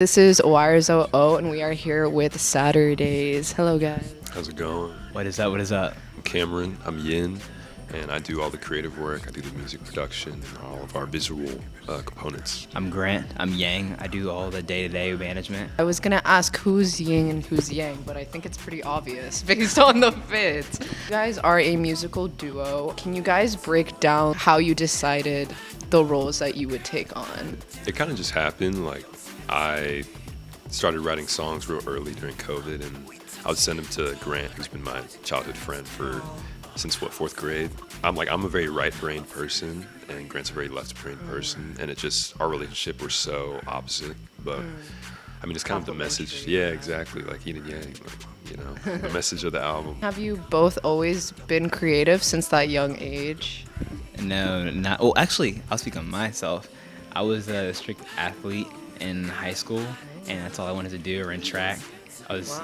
This is YRZO, and we are here with Saturdays. Hello, guys. How's it going? What is up? What is up? I'm Cameron. I'm Yin, and I do all the creative work. I do the music production and all of our visual components. I'm Grant. I'm Yang. I do all the day-to-day management. I was gonna ask who's Yin and who's Yang, but I think it's pretty obvious based on the fits. You guys are a musical duo. Can you guys break down how you decided the roles that you would take on? It kind of just happened. Like, I started writing songs real early during COVID, and I would send them to Grant, who's been my childhood friend since fourth grade. I'm a very right-brained person, and Grant's a very left-brained person, and our relationship, we're so opposite. But I mean, it's kind of the message. Yeah, exactly, like Yin and Yang, the message of the album. Have you both always been creative since that young age? No, not. Oh, actually, I'll speak on myself. I was a strict athlete in high school, and that's all I wanted to do, run track. I was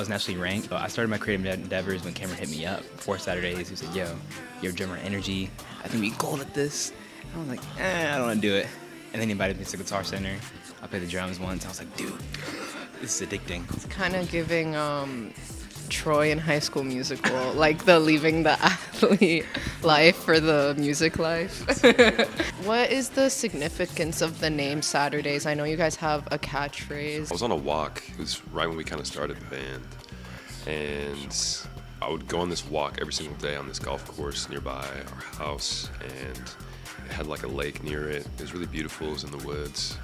nationally ranked. So I started my creative endeavors when Cameron hit me up before Saturdays. He said, "Yo, you have drummer energy. I think we gold at this." And I was like, I don't want to do it. And then he invited me to Guitar Center. I played the drums once. I was like, dude, this is addicting. It's kind of giving Troy in High School Musical, like the leaving the athlete life for the music life. What is the significance of the name Saturdays? I know you guys have a catchphrase. I was on a walk. It was right when we kind of started the band, and I would go on this walk every single day on this golf course nearby our house, and it had like a lake near it. It was really beautiful. It was in the woods.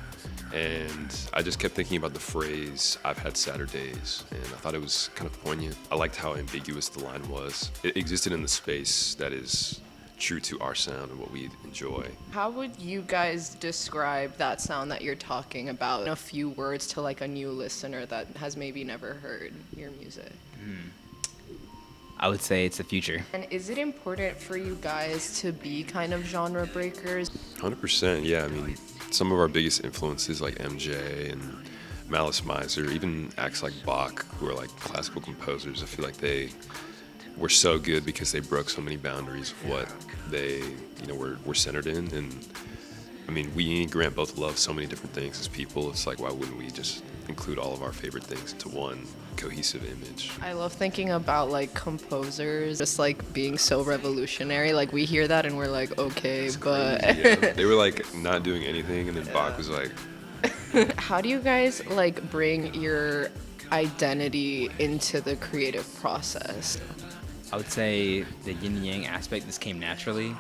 And I just kept thinking about the phrase, "I've had Saturdays," and I thought it was kind of poignant. I liked how ambiguous the line was. It existed in the space that is true to our sound and what we enjoy. How would you guys describe that sound that you're talking about in a few words to like a new listener that has maybe never heard your music? I would say it's the future. And is it important for you guys to be kind of genre breakers? 100%, yeah. I mean, some of our biggest influences like MJ and Malice Miser, even acts like Bach, who are like classical composers, I feel like they were so good because they broke so many boundaries of what they, were centered in. And I mean, we and Grant both love so many different things as people. It's like, why wouldn't we just include all of our favorite things into one cohesive image? I love thinking about like composers just like being so revolutionary. Like we hear that and we're like, okay, It's but crazy, yeah. They were like not doing anything, and then Bach was like, how do you guys like bring your identity into the creative process? I would say the yin and yang aspect, this came naturally.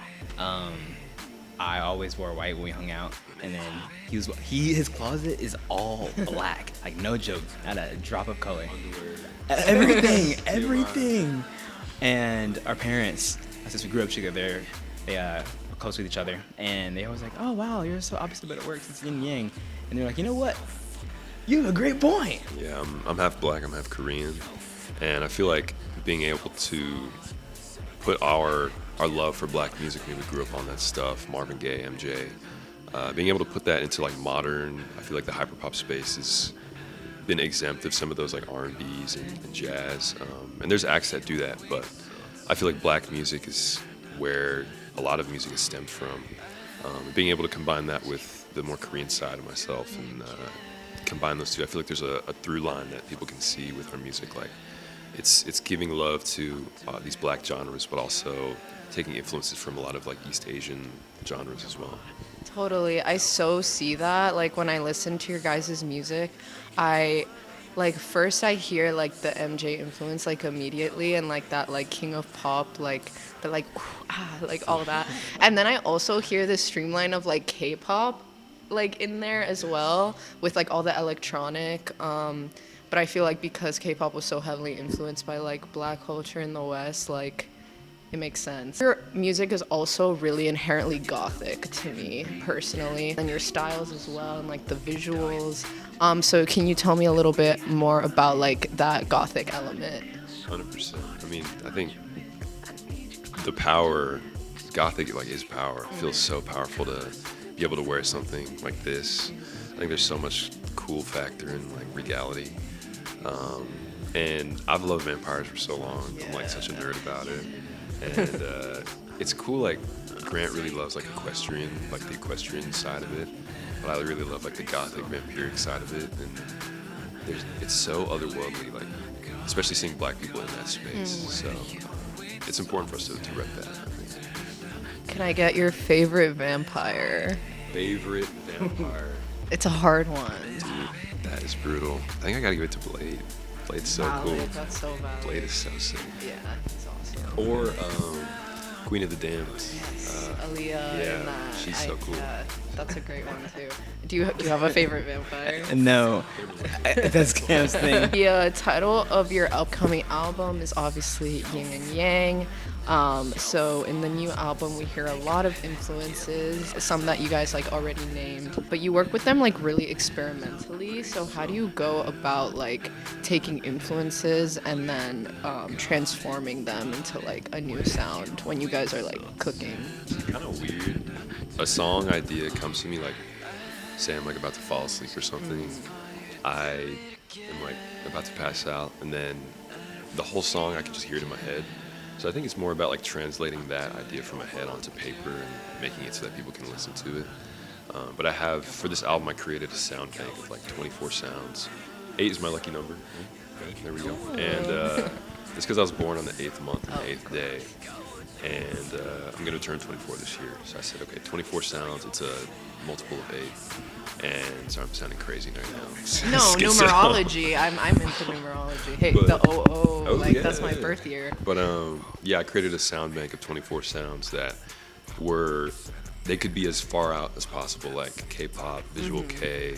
I always wore white when we hung out, and then his closet is all black, like no joke, not a drop of color. Everything. And our parents, since we grew up together, they were close with each other, and they always like, "Oh wow, you're so opposite but it works. It's yin and yang." And they're like, "You know what? You have a great point." yeah, I'm half black, I'm half Korean, and I feel like being able to put our love for black music, we grew up on that stuff, Marvin Gaye, MJ, being able to put that into like modern, I feel like the hyperpop space has been exempt of some of those like R&Bs and jazz, and there's acts that do that, but I feel like black music is where a lot of music is stemmed from. Being able to combine that with the more Korean side of myself and combine those two, I feel like there's a through line that people can see with our music. Like it's giving love to these black genres, but also taking influences from a lot of like East Asian genres as well. Totally. I so see that. Like when I listen to your guys' music, first I hear like the MJ influence like immediately, and like that like King of Pop, like the like all that. And then I also hear the streamline of like K-pop like in there as well with like all the electronic. But I feel like because K-pop was so heavily influenced by like black culture in the West, like it makes sense. Your music is also really inherently Gothic to me personally, and your styles as well, and like the visuals. So can you tell me a little bit more about like that Gothic element? 100%. I mean, I think the power, Gothic like is power. It feels so powerful to be able to wear something like this. I think there's so much cool factor in like regality. And I've loved vampires for so long. I'm like such a nerd about it. And it's cool. Like Grant really loves like equestrian, like the equestrian side of it, but I really love like the Gothic, vampiric side of it. And it's so otherworldly, like especially seeing black people in that space. So it's important for us to rep that, I think. Can I get your favorite vampire? Favorite vampire? It's a hard one. Dude, that is brutal. I think I gotta give it to Blade. Blade's so cool. That's so valid. Blade is so sick. Yeah, he's awesome. Or Queen of the Damned. Yes, Aaliyah. Yeah, in that. she's so cool. Yeah, that's a great one too. Do you have a favorite vampire? No, that's Cam's thing. The title of your upcoming album is obviously Yin and Yang. So in the new album, we hear a lot of influences, some that you guys like already named, but you work with them like really experimentally. So how do you go about like taking influences and then transforming them into like a new sound when you guys are like cooking? It's kind of weird. A song idea comes to me like, say I'm like about to fall asleep or something. I am like about to pass out, and then the whole song I can just hear it in my head. So I think it's more about like translating that idea from my head onto paper and making it so that people can listen to it. But I have, for this album, I created a sound bank of like 24 sounds. 8 is my lucky number. Okay, there we go. And it's because I was born on the 8th month and the 8th day. And I'm going to turn 24 this year. So I said, okay, 24 sounds, it's a multiple of 8. And so I'm sounding crazy right now. No, numerology. I'm into numerology. Hey, But- the 00, like yeah. that's my birth year. But yeah, I created a sound bank of 24 sounds that they could be as far out as possible, like K-pop, visual K,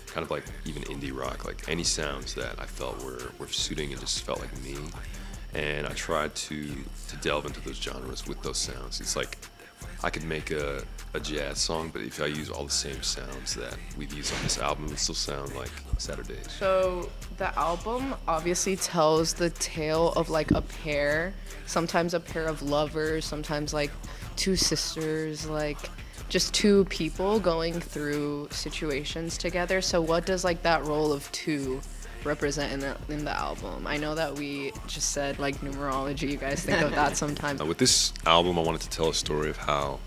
kind of like even indie rock, like any sounds that I felt were suiting and just felt like me. And I tried to delve into those genres with those sounds. It's like I could make a jazz song, but if I use all the same sounds that we've used on this album, it would still sound like Saturdays. So the album obviously tells the tale of like a pair, sometimes a pair of lovers, sometimes like two sisters, like just two people going through situations together. So what does like that role of two represent in the album? I know that we just said like numerology, you guys think of that sometimes. With this album, I wanted to tell a story of how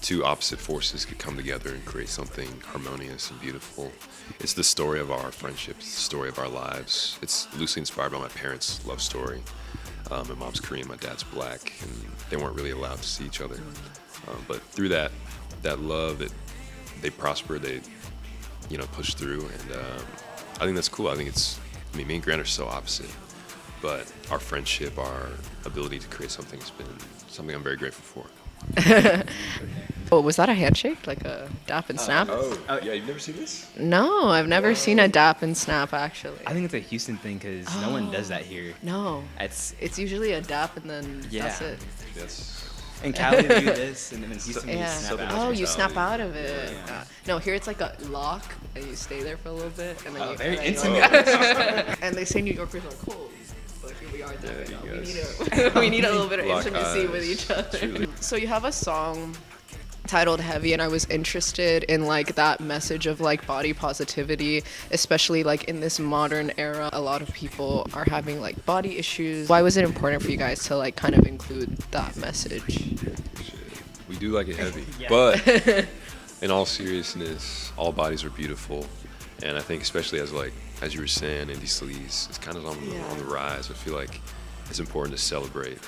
two opposite forces could come together and create something harmonious and beautiful. It's the story of our friendships, the story of our lives. It's loosely inspired by my parents' love story. My mom's Korean, my dad's black, and they weren't really allowed to see each other. But through that love, they prospered, they pushed through, and I think that's cool. I think me and Grant are so opposite, but our friendship, our ability to create something has been something I'm very grateful for. Oh, was that a handshake? Like a dap and snap? Yeah, you've never seen this? No, I've never seen a dap and snap actually. I think it's a Houston thing because no one does that here. No. It's It's usually a dap and then that's Yeah. it. Yes. in Cali they do this, and then in Houston Yeah. you snap out. Oh, you hospitality. snap out of it. Yeah. No, here it's like a lock, and you stay there for a little bit, and then you Very and then intimate. and they say New Yorkers are cold, but here we are. Yeah, you We guys- we need a little bit of Lock intimacy with eyes. each other. Truly. So you have a song titled Heavy, and I was interested in like that message of like body positivity, especially like in this modern era. A lot of people are having like body issues. Why was it important for you guys to like kind of include that message? We do like it heavy, Yeah. but in all seriousness, all bodies are beautiful, and I think especially as you were saying, indie sleaze, it's kind of on the rise. I feel like it's important to celebrate,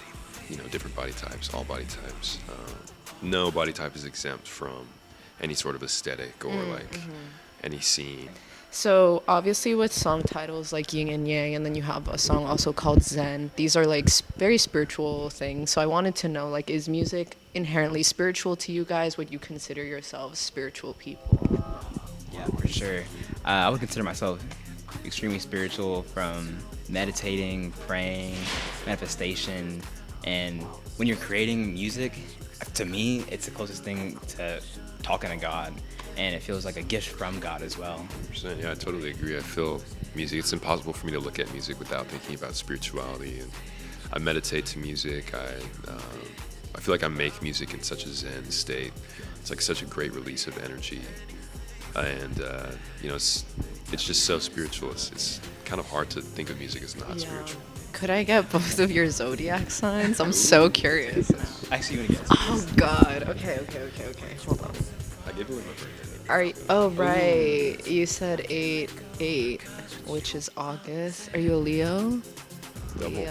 different body types, all body types. No body type is exempt from any sort of aesthetic or any scene. So obviously with song titles like Yin and Yang, and then you have a song also called Zen. These are like very spiritual things. So I wanted to know, like, is music inherently spiritual to you guys? Would you consider yourselves spiritual people? Yeah, for sure. I would consider myself extremely spiritual, from meditating, praying, manifestation, and when you're creating music, to me, it's the closest thing to talking to God, and it feels like a gift from God as well. 100%, yeah, I totally agree. I feel music, it's impossible for me to look at music without thinking about spirituality, and I meditate to music. I feel like I make music in such a zen state. It's like such a great release of energy, and it's just so spiritual. It's kind of hard to think of music as not spiritual. Could I get both of your zodiac signs? I'm so curious. Actually, you want to guess? Oh God. Okay. Hold on. I gave away my birthday. Are you, oh right. You said 8/8, which is August. Are you a Leo? Double.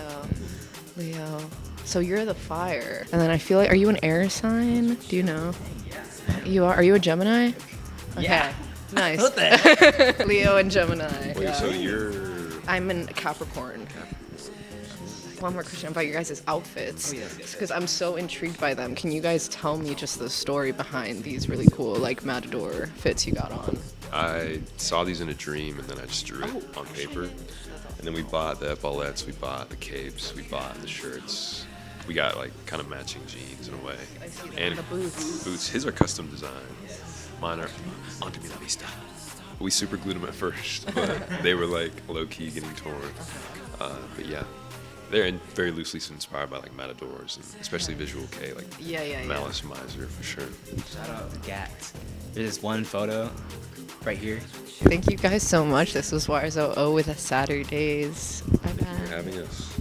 Leo. So you're the fire. And then I feel like, are you an air sign? Do you know? You are. Are you a Gemini? Okay. Yeah. Nice. What the heck? Leo and Gemini. Wait, Yeah. so you're I'm in Capricorn. One more question about your guys' outfits, Oh, yes. because I'm so intrigued by them. Can you guys tell me just the story behind these really cool, like, Matador fits you got on? I saw these in a dream and then I just drew it on paper. And then we bought the epaulettes, we bought the capes, we bought the shirts. We got like kind of matching jeans in a way. I see that. And The boots. Boots. His are custom designed. Mine are onto me la vista. We super glued them at first, but they were like low key getting torn. But yeah, they're very loosely inspired by like Matadors, and especially Visual K, like Yeah. Malice Miser for sure. Shout out to Gats. There's this one photo right here. Thank you guys so much. This was Wires 00 with the Saturdays. Bye Thank you for bye. having us.